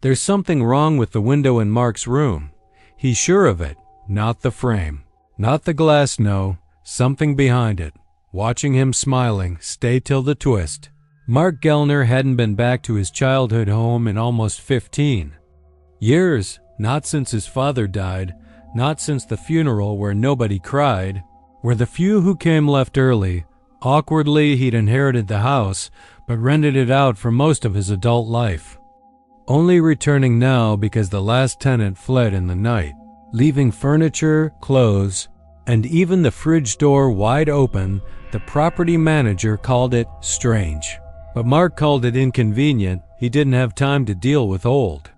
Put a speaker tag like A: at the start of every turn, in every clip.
A: There's something wrong with the window in Mark's room. He's sure of it. Not the frame. Not the glass, no. Something behind it. Watching him smiling, stay till the twist. Mark Gellner hadn't been back to his childhood home in almost 15 years, not since his father died, not since the funeral where nobody cried, where the few who came left early. Awkwardly, he'd inherited the house, but rented it out for most of his adult life. Only returning now because the last tenant fled in the night, leaving furniture, clothes, and even the fridge door wide open. The property manager called it strange, but Mark called it inconvenient. He didn't have time to deal with old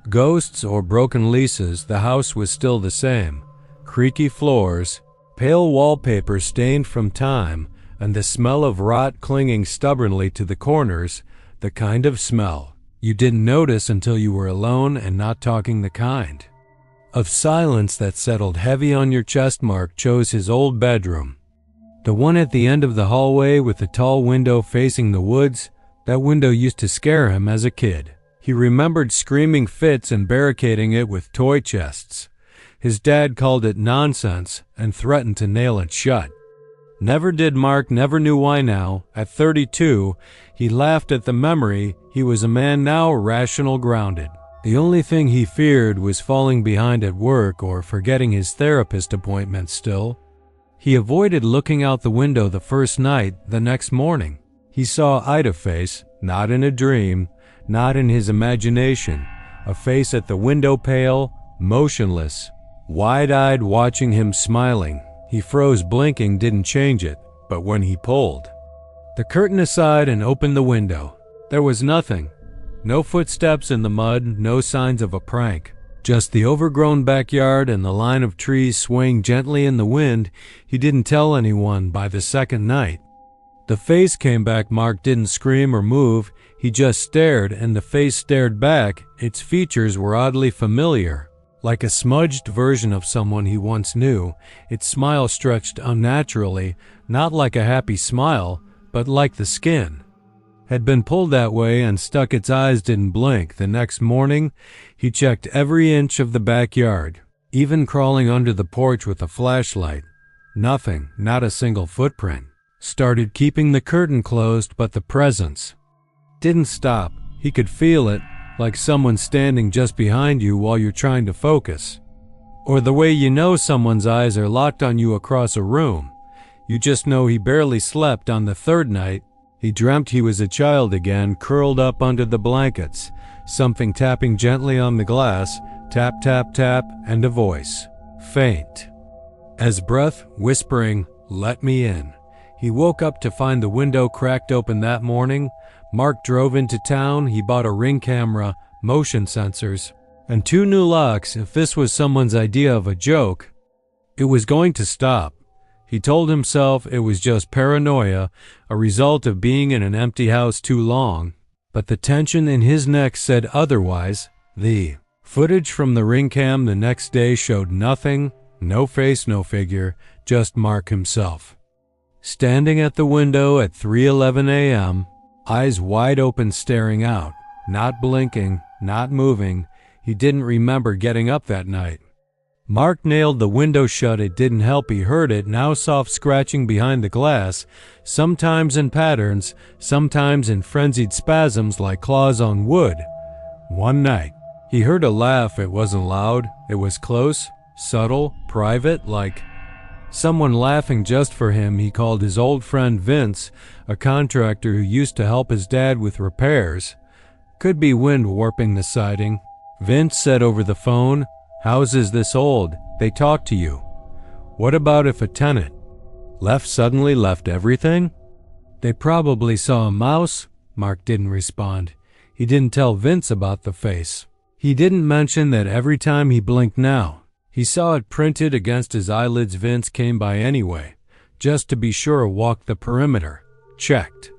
A: ghosts or broken leases. The house was still the same. Creaky floors, pale wallpaper stained from time, and the smell of rot clinging stubbornly to the corners, the kind of smell you didn't notice until you were alone and not talking, the kind of silence that settled heavy on your chest. Mark chose his old bedroom, the one at the end of the hallway with the tall window facing the woods. That window used to scare him as a kid. He remembered screaming fits and barricading it with toy chests. His dad called it nonsense and threatened to nail it shut. Never did. Mark never knew why now. At 32, he laughed at the memory. He was a man now, rational, grounded. The only thing he feared was falling behind at work or forgetting his therapist appointment still. He avoided looking out the window the first night. The next morning, he saw Ida's face, not in a dream, not in his imagination, a face at the window, pale, motionless, wide-eyed, watching him, smiling. He froze. Blinking didn't change it, but when he pulled the curtain aside and opened the window, there was nothing. No footsteps in the mud, no signs of a prank. Just the overgrown backyard and the line of trees swaying gently in the wind. He didn't tell anyone by the second night. The face came back. Mark didn't scream or move. He just stared, and the face stared back. Its features were oddly familiar, like a smudged version of someone he once knew. Its smile stretched unnaturally, not like a happy smile, but like the skin had been pulled that way and stuck. Its eyes didn't blink. The next morning, he checked every inch of the backyard, even crawling under the porch with a flashlight. Nothing, not a single footprint. Started keeping the curtain closed, but the presence didn't stop. He could feel it, like someone standing just behind you while you're trying to focus. Or the way you know someone's eyes are locked on you across a room. You just know. He barely slept on the third night. He dreamt he was a child again, curled up under the blankets, something tapping gently on the glass, tap, tap, tap, and a voice, faint as breath, whispering, "Let me in." He woke up to find the window cracked open that morning. Mark drove into town. He bought a Ring camera, motion sensors, and 2 new locks. If this was someone's idea of a joke, it was going to stop. He told himself it was just paranoia, a result of being in an empty house too long, but the tension in his neck said otherwise. The footage from the Ring cam the next day showed nothing, no face, no figure, just Mark himself, standing at the window at 3:11 a.m., eyes wide open, staring out, not blinking, not moving. He didn't remember getting up that night. Mark nailed the window shut. It didn't help. He heard it, now soft scratching behind the glass, sometimes in patterns, sometimes in frenzied spasms like claws on wood. One night, he heard a laugh. It wasn't loud. It was close, subtle, private, like someone laughing just for him. He called his old friend Vince, a contractor who used to help his dad with repairs. Could be wind warping the siding. Vince said over the phone, "Houses this old, they talk to you. What about if a tenant suddenly left everything? They probably saw a mouse." Mark didn't respond. He didn't tell Vince about the face. He didn't mention that every time he blinked now, he saw it printed against his eyelids. Vince came by anyway, just to be sure, walked the perimeter, checked.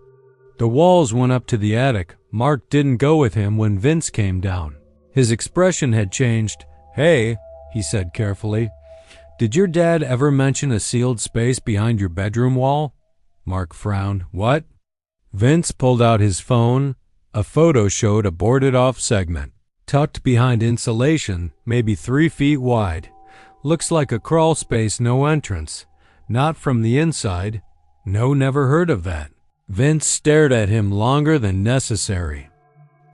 A: The walls went up to the attic. Mark didn't go with him when Vince came down. His expression had changed. "Hey," he said carefully, "did your dad ever mention a sealed space behind your bedroom wall?" Mark frowned. "What?" Vince pulled out his phone. A photo showed a boarded-off segment. tucked behind insulation, maybe 3 feet wide. Looks like a crawl space, no entrance. Not from the inside. No, never heard of that. Vince stared at him longer than necessary.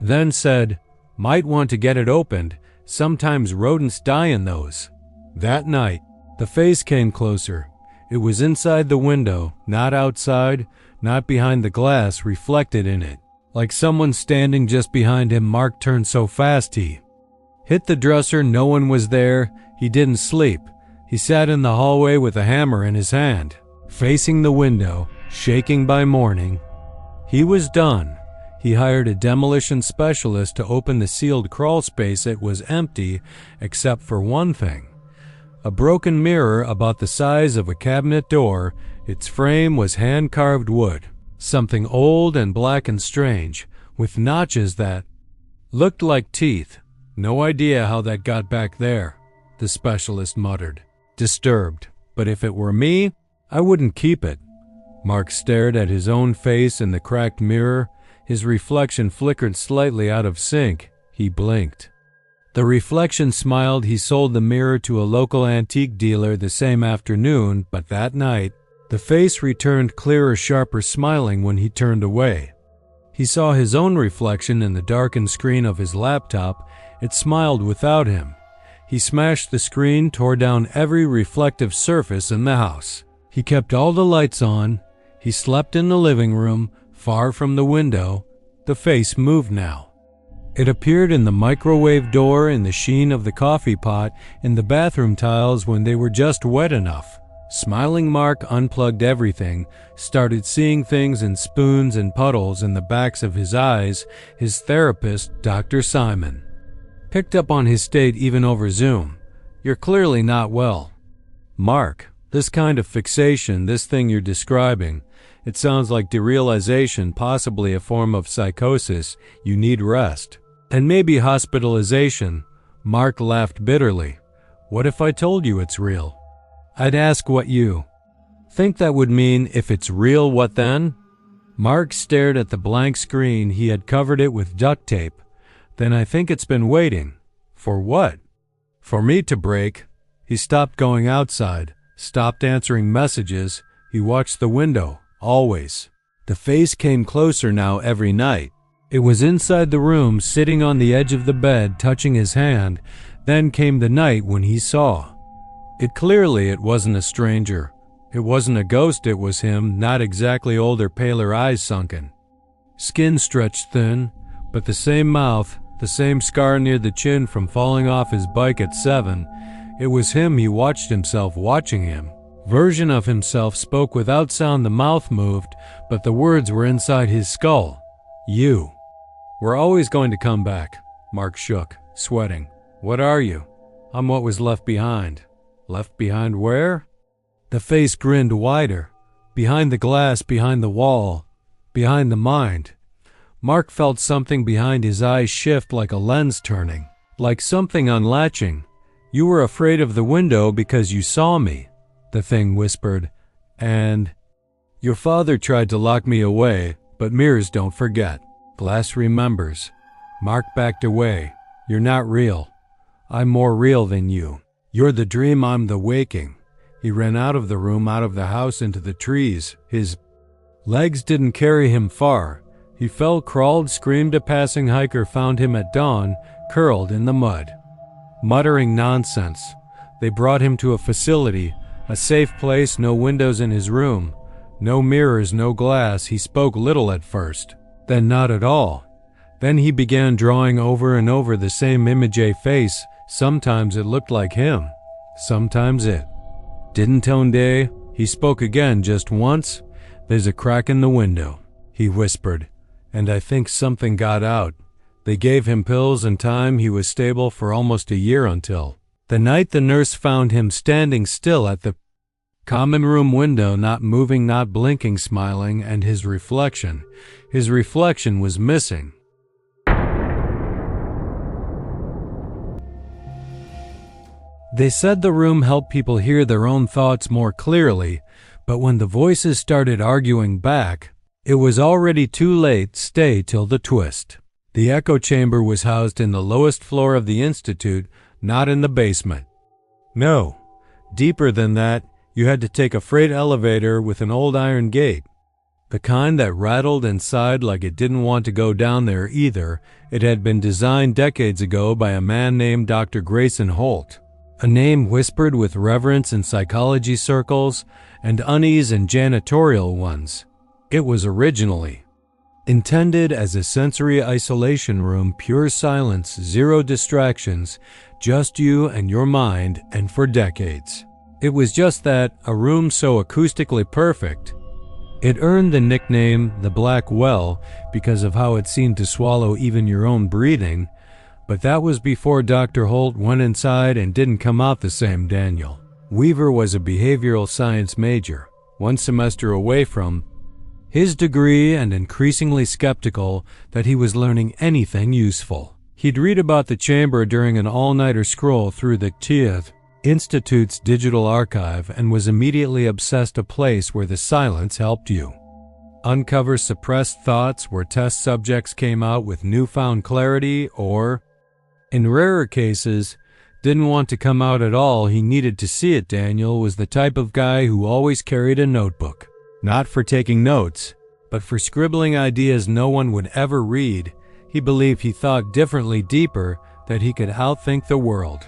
A: Then said, "Might want to get it opened. Sometimes rodents die in those." That night, the face came closer. It was inside the window, not outside, not behind the glass reflected in it. Like someone standing just behind him. Mark turned so fast he hit the dresser. No one was there. He didn't sleep. He sat in the hallway with a hammer in his hand, facing the window, shaking by morning. He was done. He hired a demolition specialist to open the sealed crawl space. It was empty except for one thing. A broken mirror about the size of a cabinet door. Its frame was hand-carved wood. Something old and black and strange, with notches that looked like teeth. "No idea how that got back there," the specialist muttered, disturbed. "But if it were me, I wouldn't keep it." Mark stared at his own face in the cracked mirror. His reflection flickered slightly out of sync. He blinked. The reflection smiled. He sold the mirror to a local antique dealer the same afternoon, but that night, the face returned clearer, sharper, smiling when he turned away. He saw his own reflection in the darkened screen of his laptop. It smiled without him. He smashed the screen, tore down every reflective surface in the house. He kept all the lights on. He slept in the living room, far from the window. The face moved now. It appeared in the microwave door, in the sheen of the coffee pot, in the bathroom tiles when they were just wet enough. Smiling Mark unplugged everything, started seeing things in spoons and puddles in the backs of his eyes. His therapist, Dr. Simon, picked up on his state even over Zoom. "You're clearly not well. Mark, this kind of fixation, this thing you're describing, it sounds like derealization, possibly a form of psychosis. You need rest. And maybe hospitalization." Mark laughed bitterly. "What if I told you it's real? I'd ask what you think that would mean. If it's real, what then?" Mark stared at the blank screen. He had covered it with duct tape. "Then I think it's been waiting." "For what?" "For me to break." He stopped going outside, stopped answering messages. He watched the window, always. The face came closer now every night. It was inside the room, sitting on the edge of the bed, touching his hand. Then came the night when he saw. It wasn't a stranger. It wasn't a ghost, it was him, not exactly older, paler, eyes sunken. Skin stretched thin, but the same mouth, the same scar near the chin from falling off his bike at 7. It was him. He watched himself watching him. Version of himself spoke without sound. The mouth moved, but the words were inside his skull. "You. We're always going to come back." Mark shook, sweating. "What are you?" "I'm what was left behind." "Left behind where?" The face grinned wider. "Behind the glass, behind the wall, behind the mind." Mark felt something behind his eyes shift, like a lens turning, like something unlatching. "You were afraid of the window because you saw me," the thing whispered. "And your father tried to lock me away, but mirrors don't forget. Glass remembers." Mark backed away. "You're not real. I'm more real than you. You're the dream, I'm the waking." He ran out of the room, out of the house, into the trees. His legs didn't carry him far. He fell, crawled, screamed. A passing hiker found him at dawn, curled in the mud, muttering nonsense. They brought him to a facility, a safe place, no windows in his room, no mirrors, no glass. He spoke little at first, then not at all. Then he began drawing over and over the same image, a face. Sometimes it looked like him, sometimes it didn't. Day, he spoke again just once. "There's a crack in the window," he whispered, "and I think something got out." They gave him pills and time. He was stable for almost a year, until the night the nurse found him standing still at the common room window, not moving, not blinking, smiling, and his reflection was missing. They said the room helped people hear their own thoughts more clearly, but when the voices started arguing back, it was already too late. Stay till the twist. The echo chamber was housed in the lowest floor of the institute, not in the basement. No, deeper than that, you had to take a freight elevator with an old iron gate. The kind that rattled and sighed like it didn't want to go down there either. It had been designed decades ago by a man named Dr. Grayson Holt, a name whispered with reverence in psychology circles and unease in janitorial ones. It was originally intended as a sensory isolation room, pure silence, zero distractions, just you and your mind, and for decades. It was just that, a room so acoustically perfect. It earned the nickname the Black Well because of how it seemed to swallow even your own breathing, but that was before Dr. Holt went inside and didn't come out the same Daniel. Weaver was a behavioral science major, one semester away from his degree and increasingly skeptical that he was learning anything useful. He'd read about the chamber during an all-nighter scroll through the TIAV Institute's digital archive and was immediately obsessed a place where the silence helped you uncover suppressed thoughts, where test subjects came out with newfound clarity, or, in rarer cases, didn't want to come out at all. He needed to see it. Daniel was the type of guy who always carried a notebook, not for taking notes, but for scribbling ideas no one would ever read. He believed he thought differently, deeper, that he could outthink the world.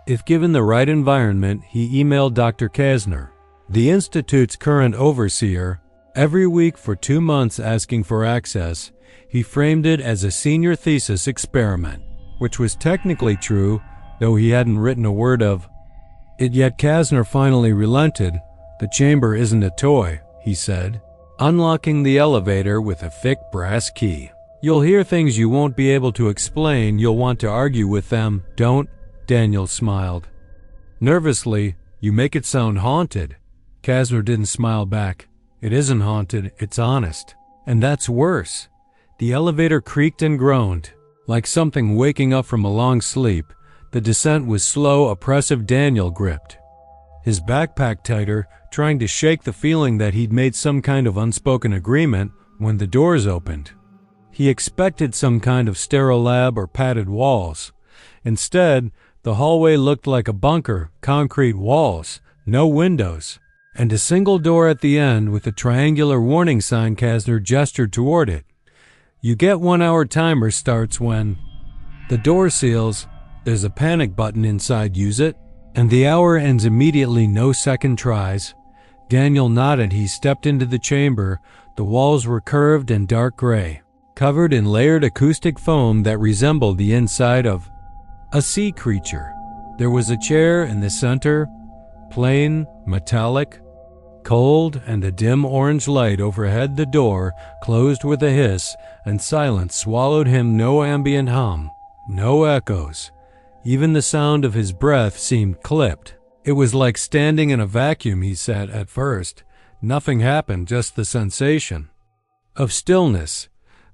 A: If given the right environment, he emailed Dr. Kasner, the Institute's current overseer, every week for 2 months asking for access. He framed it as a senior thesis experiment, which was technically true, though he hadn't written a word of it yet. Kasner finally relented. "The chamber isn't a toy," he said, unlocking the elevator with a thick brass key. "You'll hear things you won't be able to explain. You'll want to argue with them. Don't." Daniel smiled. Nervously, "You make it sound haunted." Kasner didn't smile back. "It isn't haunted, it's honest. And that's worse." The elevator creaked and groaned, like something waking up from a long sleep. The descent was slow, oppressive. Daniel gripped his backpack tighter, trying to shake the feeling that he'd made some kind of unspoken agreement when the doors opened. He expected some kind of sterile lab or padded walls. Instead, the hallway looked like a bunker, concrete walls, no windows, and a single door at the end with a triangular warning sign. Kasner gestured toward it. "You get 1-hour timer starts when the door seals. There's a panic button inside, use it, and the hour ends immediately, no second tries." Daniel nodded. He stepped into the chamber. The walls were curved and dark gray, covered in layered acoustic foam that resembled the inside of a sea creature. There was a chair in the center, plain, metallic, cold, and a dim orange light overhead. The door closed with a hiss, and silence swallowed him. No ambient hum, no echoes. Even the sound of his breath seemed clipped. It was like standing in a vacuum, he said. At first, nothing happened, just the sensation of stillness.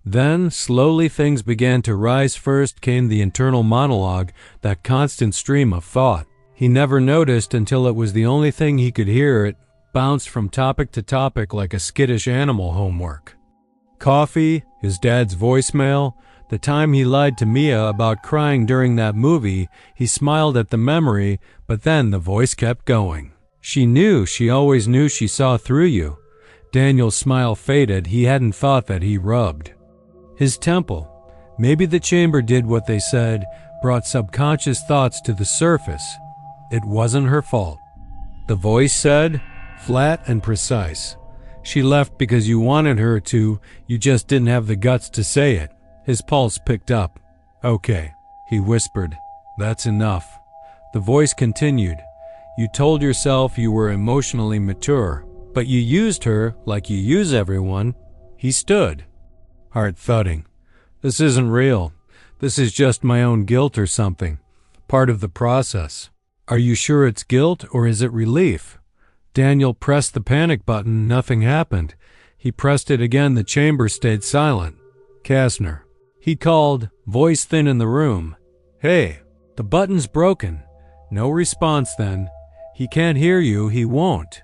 A: Then, slowly, things began to rise. First came the internal monologue, that constant stream of thought. He never noticed until it was the only thing he could hear. It bounced from topic to topic like a skittish animal. Homework, coffee, his dad's voicemail, the time he lied to Mia about crying during that movie. He smiled at the memory, but then the voice kept going. "She knew, she always knew, she saw through you." Daniel's smile faded. He hadn't thought that. He rubbed his temple. Maybe the chamber did what they said, brought subconscious thoughts to the surface. It wasn't her fault. The voice said, flat and precise. "She left because you wanted her to, you just didn't have the guts to say it." His pulse picked up. "Okay," he whispered. "That's enough." The voice continued. "You told yourself you were emotionally mature, but you used her like you use everyone." He stood, heart thudding. "This isn't real. This is just my own guilt or something. Part of the process." "Are you sure it's guilt or is it relief?" Daniel pressed the panic button. Nothing happened. He pressed it again. The chamber stayed silent. "Kasner," he called, voice thin in the room. "Hey." The button's broken. No response then. "He can't hear you. He won't."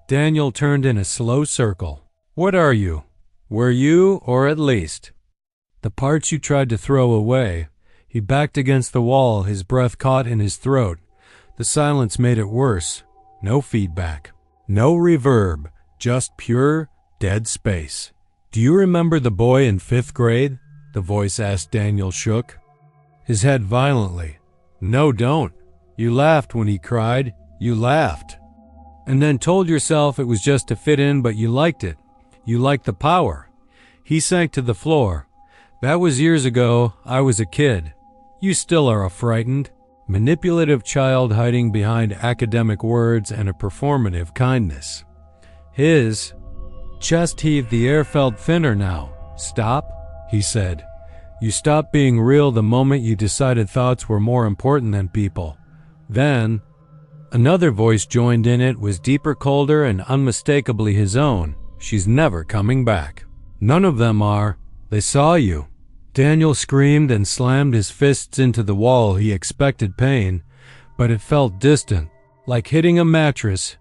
A: Daniel turned in a slow circle. "What are you? Were you, or at least?" The parts you tried to throw away. He backed against the wall, his breath caught in his throat. The silence made it worse. No feedback. No reverb. Just pure, dead space. "Do you remember the boy in 5th grade?" the voice asked. Daniel shook his head violently. "No, don't. You laughed when he cried. You laughed. And then told yourself it was just to fit in, but you liked it. You liked the power." He sank to the floor. "That was years ago. I was a kid. You still are a frightened, manipulative child hiding behind academic words and a performative kindness." His chest heaved. The air felt thinner now. "Stop," he said. "You stopped being real the moment you decided thoughts were more important than people." Then another voice joined in. It was deeper, colder, and unmistakably his own. "She's never coming back. None of them are. They saw you." Daniel screamed and slammed his fists into the wall. He expected pain, but it felt distant, like hitting a mattress.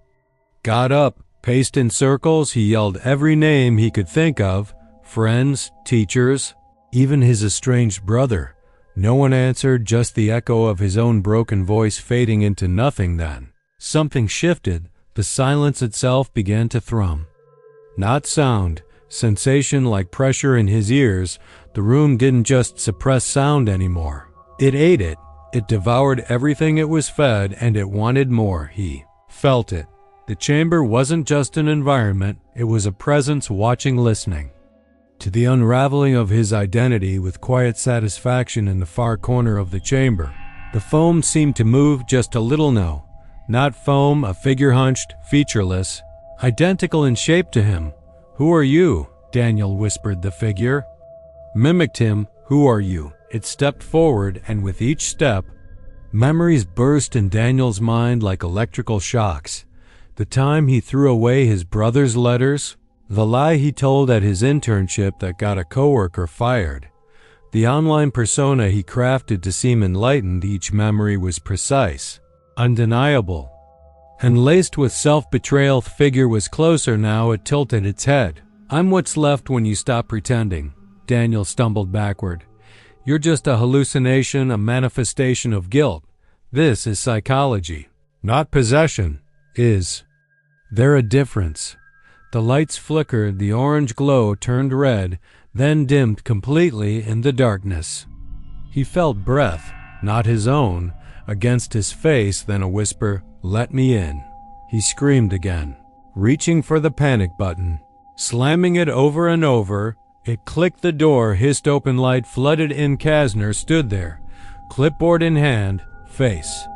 A: Got up, paced in circles. He yelled every name he could think of. Friends, teachers, even his estranged brother. No one answered, just the echo of his own broken voice fading into nothing. Then something shifted. The silence itself began to thrum. Not sound, sensation, like pressure in his ears. The room didn't just suppress sound anymore. It ate it. It devoured everything it was fed, and it wanted more. He felt it. The chamber wasn't just an environment, it was a presence watching, listening to the unraveling of his identity with quiet satisfaction in the far corner of the chamber. The foam seemed to move just a little now. Not foam, a figure hunched, featureless, identical in shape to him. "Who are you?" Daniel whispered. The figure mimicked him. "Who are you?" It stepped forward, and with each step, memories burst in Daniel's mind like electrical shocks. The time he threw away his brother's letters, the lie he told at his internship that got a coworker fired, the online persona he crafted to seem enlightened. Each memory was precise, undeniable, and laced with self-betrayal. The figure was closer now. It tilted its head. "I'm what's left when you stop pretending." Daniel stumbled backward. "You're just a hallucination, a manifestation of guilt. This is psychology, not possession." Is there a difference? The lights flickered. The orange glow turned red, then dimmed completely in the darkness. He felt breath, not his own, against his face, then a whisper, "Let me in." He screamed again, reaching for the panic button, slamming it over and over. It clicked. The door hissed open. Light flooded in. Kasner stood there, clipboard in hand, face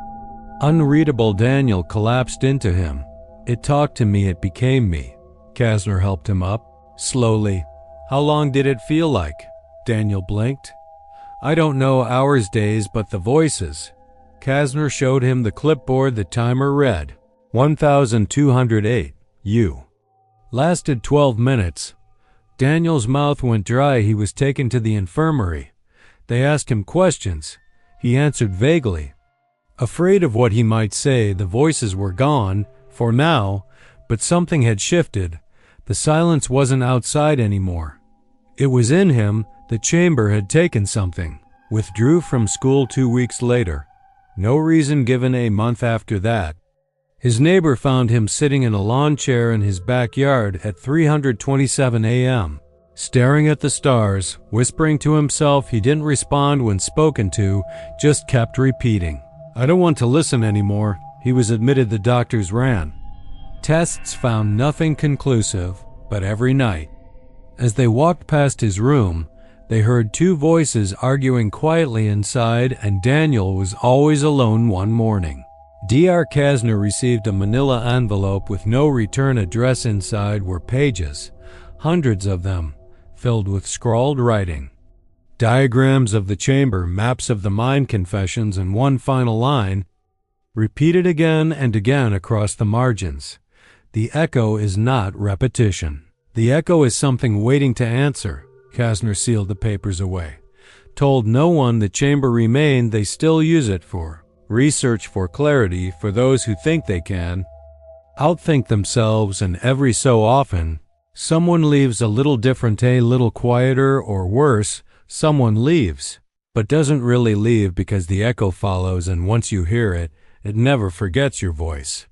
A: unreadable. Daniel collapsed into him. "It talked to me. It became me." Kasner helped him up, slowly. "How long did it feel like?" Daniel blinked. "I don't know, hours, days, but the voices." Kasner showed him the clipboard. The timer read 1208. You. Lasted 12 minutes. Daniel's mouth went dry. He was taken to the infirmary. They asked him questions. He answered vaguely, afraid of what he might say. The voices were gone, for now, but something had shifted. The silence wasn't outside anymore. It was in him. The chamber had taken something. Withdrew from school 2 weeks later. No reason given. A month after that, his neighbor found him sitting in a lawn chair in his backyard at 3:27 a.m., staring at the stars, whispering to himself. He didn't respond when spoken to, just kept repeating, "I don't want to listen anymore." He was admitted. The doctors ran tests, found nothing conclusive, but every night, as they walked past his room, they heard two voices arguing quietly inside, and Daniel was always alone. One morning, Dr. Kasner received a manila envelope with no return address. Inside were pages, hundreds of them, filled with scrawled writing, diagrams of the chamber, maps of the mind, confessions, and one final line, repeated again and again across the margins. "The echo is not repetition. The echo is something waiting to answer." Kasner sealed the papers away. Told no one the chamber remained. They still use it for research, for clarity, for those who think they can outthink themselves, and every so often, someone leaves a little different, a little quieter, or worse, Someone leaves, but doesn't really leave because the echo follows, and once you hear it, it never forgets your voice.